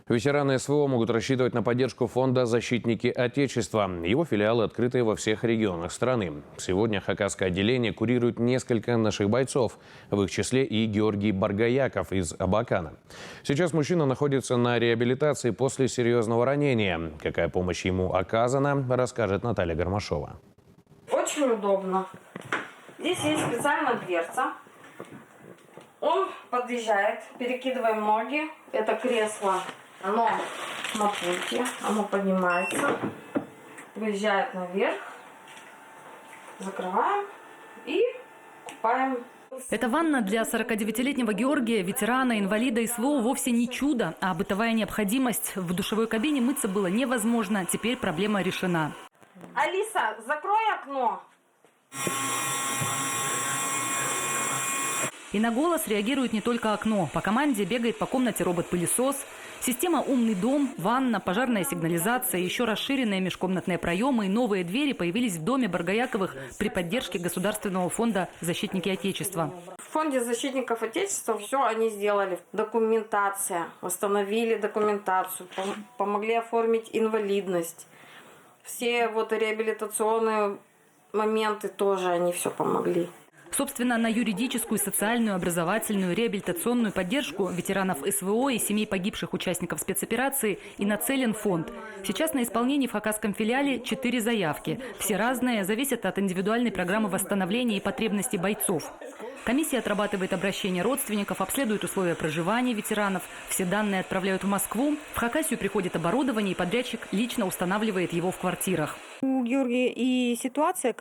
Ветераны СВО могут рассчитывать на поддержку фонда «Защитники Отечества». Его филиалы открыты во всех регионах страны. Сегодня хакасское отделение курирует несколько наших бойцов, в их числе и Георгий Баргаяков из Абакана. Сейчас мужчина находится на реабилитации после серьезного ранения. Какая помощь ему оказана, расскажет Наталья Гармашова. Очень удобно. Здесь есть специальная дверца. Он подъезжает, перекидываем ноги. Это кресло. Оно на пульте, оно поднимается, выезжает наверх, закрываем и купаем. Эта ванна для 49-летнего Георгия, ветерана, инвалида СВО, вовсе не чудо, а бытовая необходимость. В душевой кабине мыться было невозможно, теперь проблема решена. Алиса, закрой окно. И на голос реагирует не только окно. По команде бегает по комнате робот-пылесос. Система «Умный дом», ванна, пожарная сигнализация, еще расширенные межкомнатные проемы и новые двери появились в доме Баргаяковых при поддержке Государственного фонда «Защитники Отечества». В фонде защитников Отечества все они сделали. Документация, восстановили документацию, помогли оформить инвалидность. Все реабилитационные моменты тоже они все помогли. Собственно, на юридическую, социальную, образовательную, реабилитационную поддержку ветеранов СВО и семей погибших участников спецоперации и нацелен фонд. Сейчас на исполнении в хакасском филиале 4 заявки. Все разные, зависят от индивидуальной программы восстановления и потребностей бойцов. Комиссия отрабатывает обращения родственников, обследует условия проживания ветеранов. Все данные отправляют в Москву. В Хакасию приходит оборудование, и подрядчик лично устанавливает его в квартирах. У Георгия и ситуация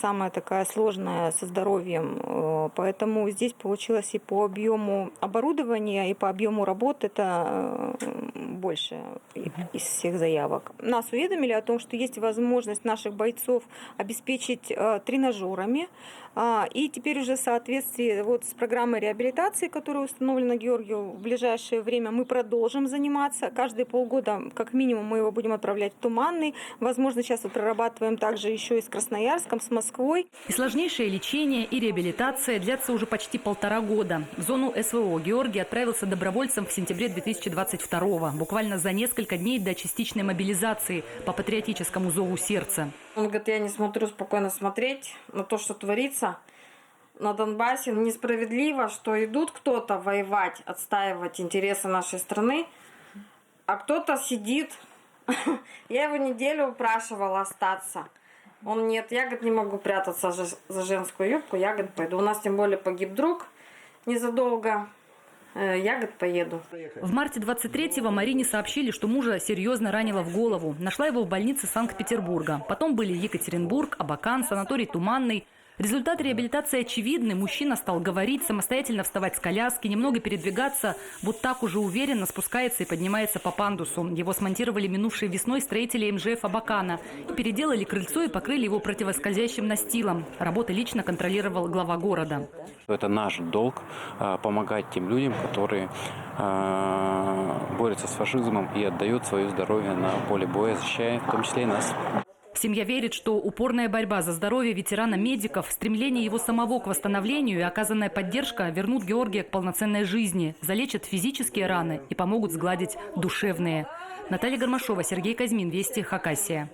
самая такая сложная со здоровьем, поэтому здесь получилось и по объему оборудования, и по объему работ это больше из всех заявок. Нас уведомили о том, что есть возможность наших бойцов обеспечить тренажерами, и теперь уже в соответствии с программой реабилитации, которая установлена Георгию, в ближайшее время мы продолжим заниматься. Каждые полгода, как минимум, мы его будем отправлять в Туманный. Возможно, сейчас прорабатываем также еще и с Красноярском, с Москвой. И сложнейшее лечение, и реабилитация длятся уже почти 1,5 года. В зону СВО Георгий отправился добровольцем в сентябре 2022-го, буквально за несколько дней до частичной мобилизации по патриотическому зову сердца. Он говорит, я не смотрю спокойно смотреть на то, что творится на Донбассе. Несправедливо, что идут кто-то воевать, отстаивать интересы нашей страны, а кто-то сидит. Я его неделю упрашивала остаться. Он нет, я, говорит, не могу прятаться за женскую юбку, я, говорит, пойду. У нас тем более погиб друг незадолго. Я, говорит, поеду. В марте 23-го Марине сообщили, что мужа серьезно ранило в голову. Нашла его в больнице Санкт-Петербурга. Потом были Екатеринбург, Абакан, санаторий Туманный. Результат реабилитации очевидный. Мужчина стал говорить, самостоятельно вставать с коляски, немного передвигаться. Вот так уже уверенно спускается и поднимается по пандусу. Его смонтировали минувшей весной строители МЖФ Абакана. Переделали крыльцо и покрыли его противоскользящим настилом. Работы лично контролировал глава города. Это наш долг помогать тем людям, которые борются с фашизмом и отдают свое здоровье на поле боя, защищая в том числе и нас. Семья верит, что упорная борьба за здоровье ветерана-медиков, стремление его самого к восстановлению и оказанная поддержка вернут Георгия к полноценной жизни, залечат физические раны и помогут сгладить душевные. Наталья Гармашова, Сергей Казьмин, Вести, Хакасия.